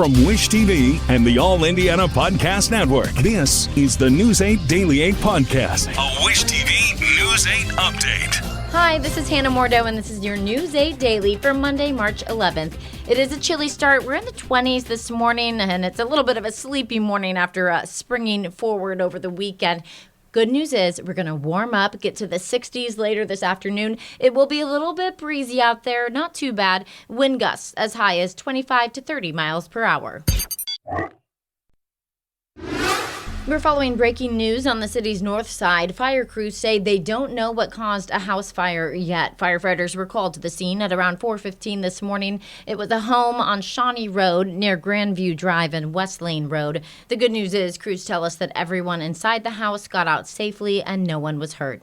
From Wish TV and the All Indiana Podcast Network, this is the News 8 Daily 8 Podcast, a Wish TV News 8 update. Hi, this is Hannah Mordo, and this is your News 8 Daily for Monday, March 11th. It is a chilly start. We're in the 20s this morning, and it's a little bit of a sleepy morning after springing forward over the weekend. Good news is we're going to warm up, get to the 60s later this afternoon. It will be a little bit breezy out there, not too bad. Wind gusts as high as 25 to 30 miles per hour. We're following breaking news on the city's north side. Fire crews say they don't know what caused a house fire yet. Firefighters were called to the scene at around 4:15 this morning. It was a home on Shawnee Road near Grandview Drive and West Lane Road. The good news is crews tell us that everyone inside the house got out safely and no one was hurt.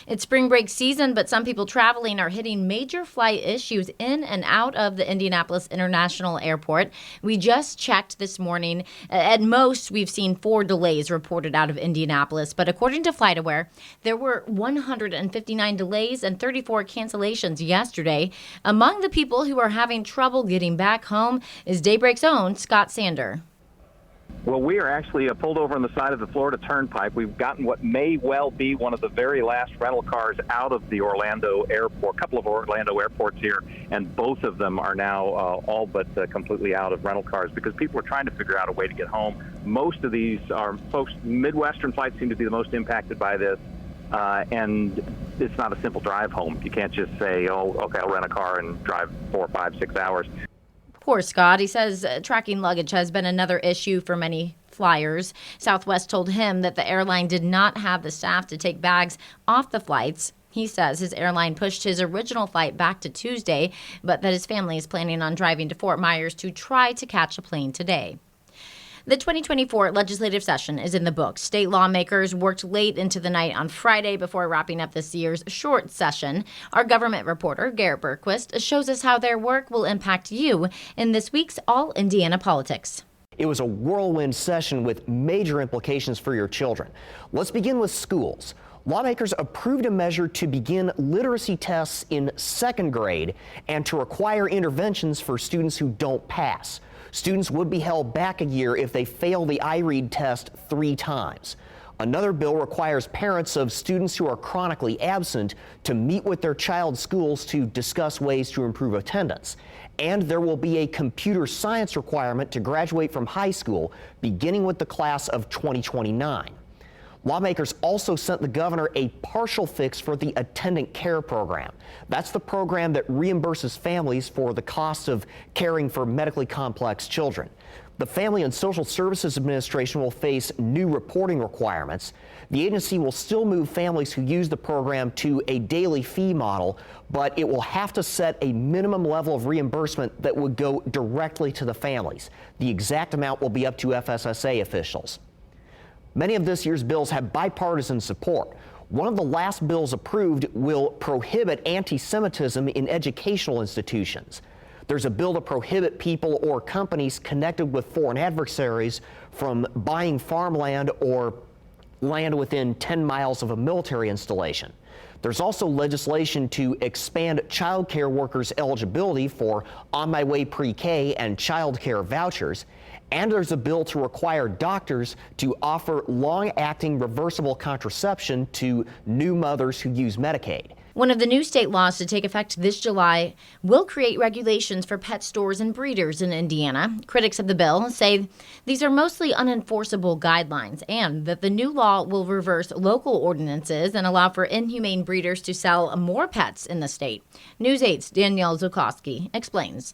It's spring break season, but some people traveling are hitting major flight issues in and out of the Indianapolis International Airport. We just checked this morning. At most, we've seen 4 delays reported out of Indianapolis, but according to FlightAware, there were 159 delays and 34 cancellations yesterday. Among the people who are having trouble getting back home is Daybreak's own Scott Sander. Well, we are actually pulled over on the side of the Florida Turnpike. We've gotten what may well be one of the very last rental cars out of the Orlando airport, a couple of Orlando airports here, and both of them are now all but completely out of rental cars because people are trying to figure out a way to get home. Most of these are folks, Midwestern flights seem to be the most impacted by this, and it's not a simple drive home. You can't just say, oh, okay, I'll rent a car and drive 4, 5, 6 hours. Poor Scott. He says tracking luggage has been another issue for many flyers. Southwest told him that the airline did not have the staff to take bags off the flights. He says his airline pushed his original flight back to Tuesday, but that his family is planning on driving to Fort Myers to try to catch a plane today. The 2024 legislative session is in the books. State lawmakers worked late into the night on Friday before wrapping up this year's short session. Our government reporter, Garrett Berquist, shows us how their work will impact you in this week's All Indiana Politics. It was a whirlwind session with major implications for your children. Let's begin with schools. Lawmakers approved a measure to begin literacy tests in 2nd grade and to require interventions for students who don't pass. Students would be held back a year if they fail the iRead test 3 times. Another bill requires parents of students who are chronically absent to meet with their child's schools to discuss ways to improve attendance. And there will be a computer science requirement to graduate from high school, beginning with the class of 2029. Lawmakers also sent the governor a partial fix for the attendant care program. That's the program that reimburses families for the cost of caring for medically complex children. The Family and Social Services Administration will face new reporting requirements. The agency will still move families who use the program to a daily fee model, but it will have to set a minimum level of reimbursement that would go directly to the families. The exact amount will be up to FSSA officials. Many of this year's bills have bipartisan support. One of the last bills approved will prohibit anti-Semitism in educational institutions. There's a bill to prohibit people or companies connected with foreign adversaries from buying farmland or land within 10 miles of a military installation. There's also legislation to expand child care workers' eligibility for On My Way pre-K and child care vouchers. And there's a bill to require doctors to offer long-acting reversible contraception to new mothers who use Medicaid. One of the new state laws to take effect this July will create regulations for pet stores and breeders in Indiana. Critics of the bill say these are mostly unenforceable guidelines and that the new law will reverse local ordinances and allow for inhumane breeders to sell more pets in the state. News 8's Danielle Zukowski explains.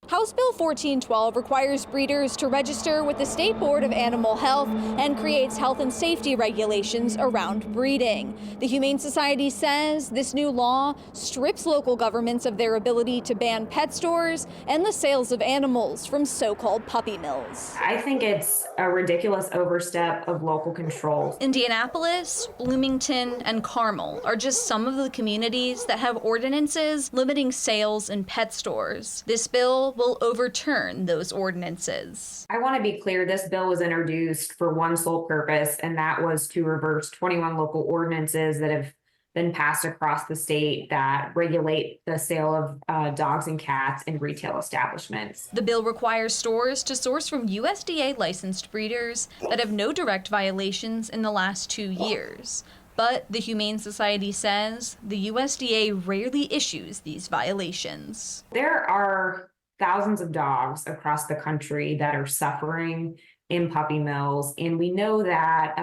House Bill 1412 requires breeders to register with the State Board of Animal Health and creates health and safety regulations around breeding. The Humane Society says this new law strips local governments of their ability to ban pet stores and the sales of animals from so-called puppy mills. I think it's a ridiculous overstep of local control. Indianapolis, Bloomington, and Carmel are just some of the communities that have ordinances limiting sales in pet stores. This bill will overturn those ordinances. I want to be clear, this bill was introduced for one sole purpose, and that was to reverse 21 local ordinances that have been passed across the state that regulate the sale of dogs and cats in retail establishments. The bill requires stores to source from USDA licensed breeders that have no direct violations in the last 2 years. But the Humane Society says the USDA rarely issues these violations. There are thousands of dogs across the country that are suffering in puppy mills. And we know that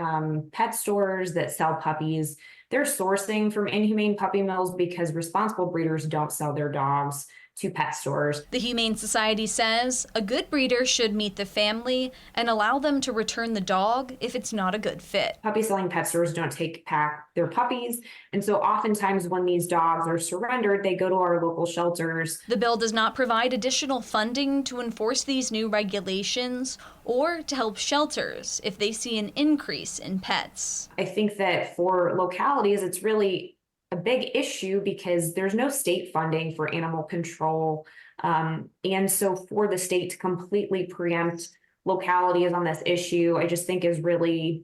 pet stores that sell puppies, they're sourcing from inhumane puppy mills because responsible breeders don't sell their dogs to pet stores. The Humane Society says a good breeder should meet the family and allow them to return the dog if it's not a good fit. Puppy selling pet stores don't take back their puppies. And so oftentimes when these dogs are surrendered, they go to our local shelters. The bill does not provide additional funding to enforce these new regulations or to help shelters if they see an increase in pets. I think that for localities, it's really a big issue because there's no state funding for animal control. And so for the state to completely preempt localities on this issue, I just think is really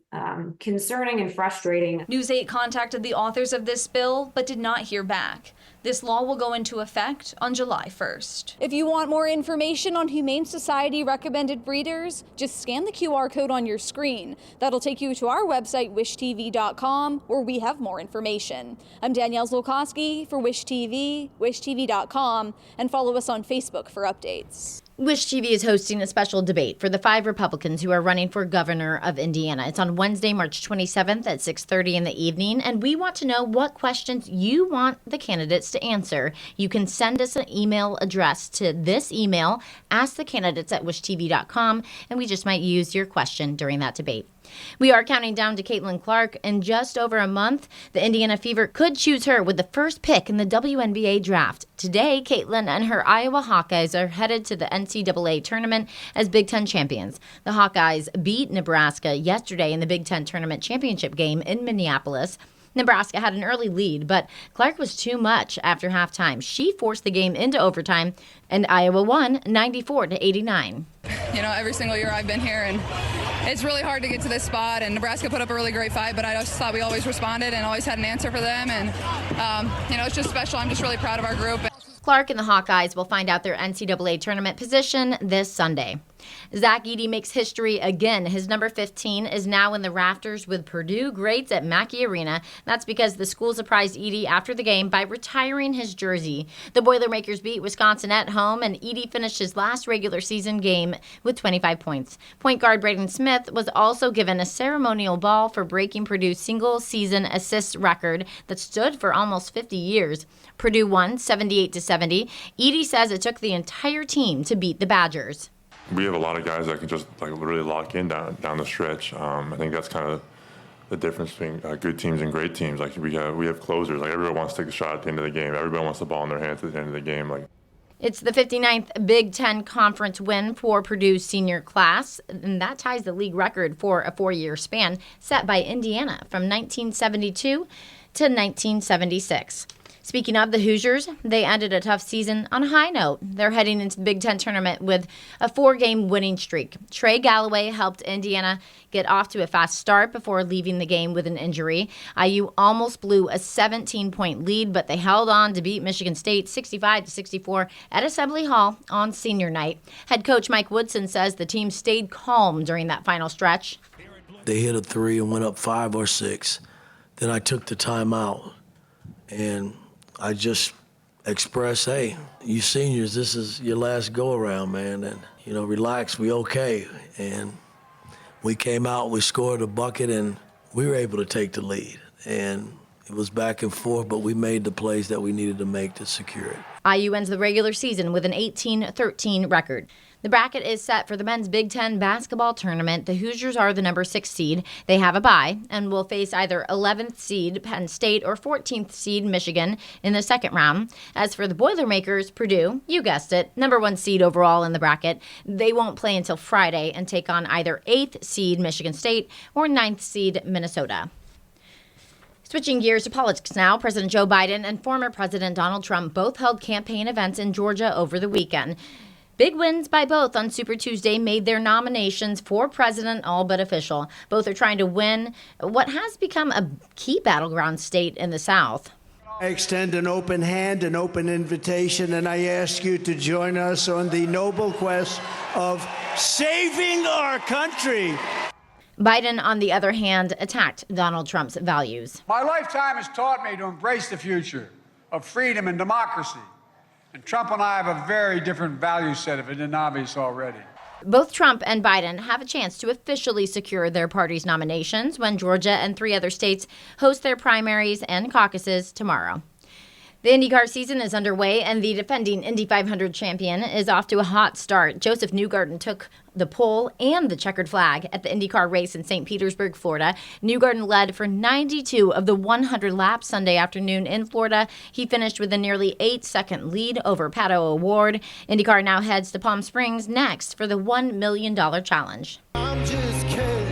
concerning and frustrating. News 8 contacted the authors of this bill, but did not hear back. This law will go into effect on July 1st. If you want more information on Humane Society recommended breeders, just scan the QR code on your screen. That'll take you to our website, wishtv.com, where we have more information. I'm Danielle Zolkowski for Wish TV, wishtv.com, and follow us on Facebook for updates. Wish TV is hosting a special debate for the 5 Republicans who are running for governor of Indiana. It's on Wednesday, March 27th at 6:30 in the evening, and we want to know what questions you want the candidates to answer. You can send us an email address to this email, askthecandidates@wishtv.com, and we just might use your question during that debate. We are counting down to Caitlin Clark. In just over a month, the Indiana Fever could choose her with the first pick in the WNBA draft. Today, Caitlin and her Iowa Hawkeyes are headed to the NCAA tournament as Big Ten champions. The Hawkeyes beat Nebraska yesterday in the Big Ten tournament championship game in Minneapolis. Nebraska had an early lead, but Clark was too much after halftime. She forced the game into overtime, and Iowa won 94-89. You know, every single year I've been here, and it's really hard to get to this spot, and Nebraska put up a really great fight, but I just thought we always responded and always had an answer for them, and, you know, it's just special. I'm just really proud of our group. Clark and the Hawkeyes will find out their NCAA tournament position this Sunday. Zach Edey makes history again. His number 15 is now in the rafters with Purdue greats at Mackey Arena. That's because the school surprised Edey after the game by retiring his jersey. The Boilermakers beat Wisconsin at home, and Edey finished his last regular season game with 25 points. Point guard Braden Smith was also given a ceremonial ball for breaking Purdue's single-season assists record that stood for almost 50 years. Purdue won 78-70. Edey says it took the entire team to beat the Badgers. We have a lot of guys that can just really lock in down the stretch. I think that's kind of the difference between good teams and great teams. Like we have closers. Like everyone wants to take a shot at the end of the game. Everybody wants the ball in their hands at the end of the game. It's the 59th Big Ten Conference win for Purdue's senior class, and that ties the league record for a 4-year span set by Indiana from 1972 to 1976. Speaking of the Hoosiers, they ended a tough season on a high note. They're heading into the Big Ten tournament with a 4-game winning streak. Trey Galloway helped Indiana get off to a fast start before leaving the game with an injury. IU almost blew a 17-point lead, but they held on to beat Michigan State 65-64 at Assembly Hall on senior night. Head coach Mike Woodson says the team stayed calm during that final stretch. They hit a 3 and went up 5 or 6. Then I took the timeout, and I just expressed, hey, you seniors, this is your last go-around, man, and, you know, relax, we okay. And we came out, we scored a bucket, and we were able to take the lead. And it was back and forth, but we made the plays that we needed to make to secure it. IU ends the regular season with an 18-13 record. The bracket is set for the men's Big Ten basketball tournament. The Hoosiers are the number 6 seed. They have a bye and will face either 11th seed Penn State or 14th seed Michigan in the second round. As for the Boilermakers, Purdue, you guessed it, number 1 seed overall in the bracket. They won't play until Friday and take on either 8th seed Michigan State or 9th seed Minnesota. Switching gears to politics now, President Joe Biden and former President Donald Trump both held campaign events in Georgia over the weekend. Big wins by both on Super Tuesday made their nominations for president all but official. Both are trying to win what has become a key battleground state in the South. I extend an open hand, an open invitation, and I ask you to join us on the noble quest of saving our country. Biden, on the other hand, attacked Donald Trump's values. My lifetime has taught me to embrace the future of freedom and democracy. And Trump and I have a very different value set, if it isn't obvious already. Both Trump and Biden have a chance to officially secure their party's nominations when Georgia and 3 other states host their primaries and caucuses tomorrow. The IndyCar season is underway, and the defending Indy 500 champion is off to a hot start. Joseph Newgarden took the pole and the checkered flag at the IndyCar race in St. Petersburg, Florida. Newgarden led for 92 of the 100 laps Sunday afternoon in Florida. He finished with a nearly 8-second lead over Pato O'Ward. IndyCar now heads to Palm Springs next for the $1 million challenge. I'm just kidding.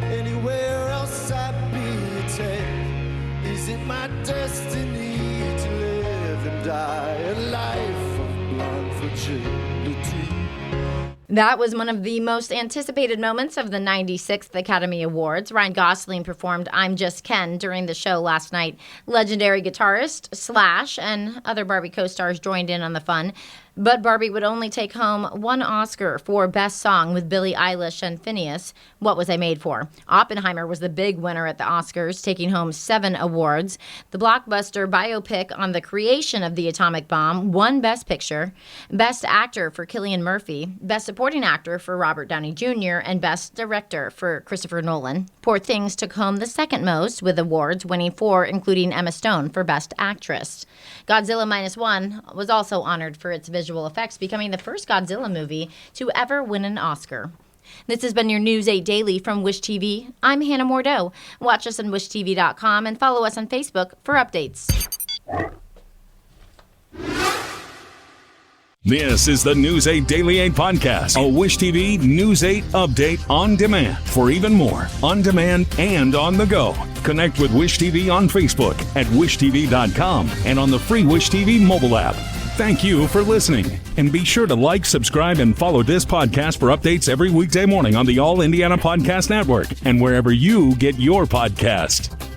Anywhere else I'd be taken. Is it my destiny to live and die a life of blind fragility? That was one of the most anticipated moments of the 96th Academy Awards. Ryan Gosling performed I'm Just Ken during the show last night. Legendary guitarist Slash and other Barbie co-stars joined in on the fun. But Barbie would only take home 1 Oscar for Best Song with Billie Eilish and Phineas, What Was I Made For? Oppenheimer was the big winner at the Oscars, taking home 7 awards. The blockbuster biopic on the creation of the atomic bomb won Best Picture, Best Actor for Cillian Murphy, Best Supporting Actor for Robert Downey Jr., and Best Director for Christopher Nolan. Poor Things took home the second most, with awards winning 4, including Emma Stone for Best Actress. Godzilla Minus One was also honored for its visual effects, becoming the first Godzilla movie to ever win an Oscar. This has been your News 8 Daily from Wish TV. I'm Hannah Mordeau. Watch us on wishtv.com and follow us on Facebook for updates. This is the News 8 Daily 8 podcast, a Wish TV News 8 update on demand. For even more, on demand and on the go, connect with Wish TV on Facebook at wishtv.com and on the free Wish TV mobile app. Thank you for listening, and be sure to like, subscribe, and follow this podcast for updates every weekday morning on the All Indiana Podcast Network and wherever you get your podcast.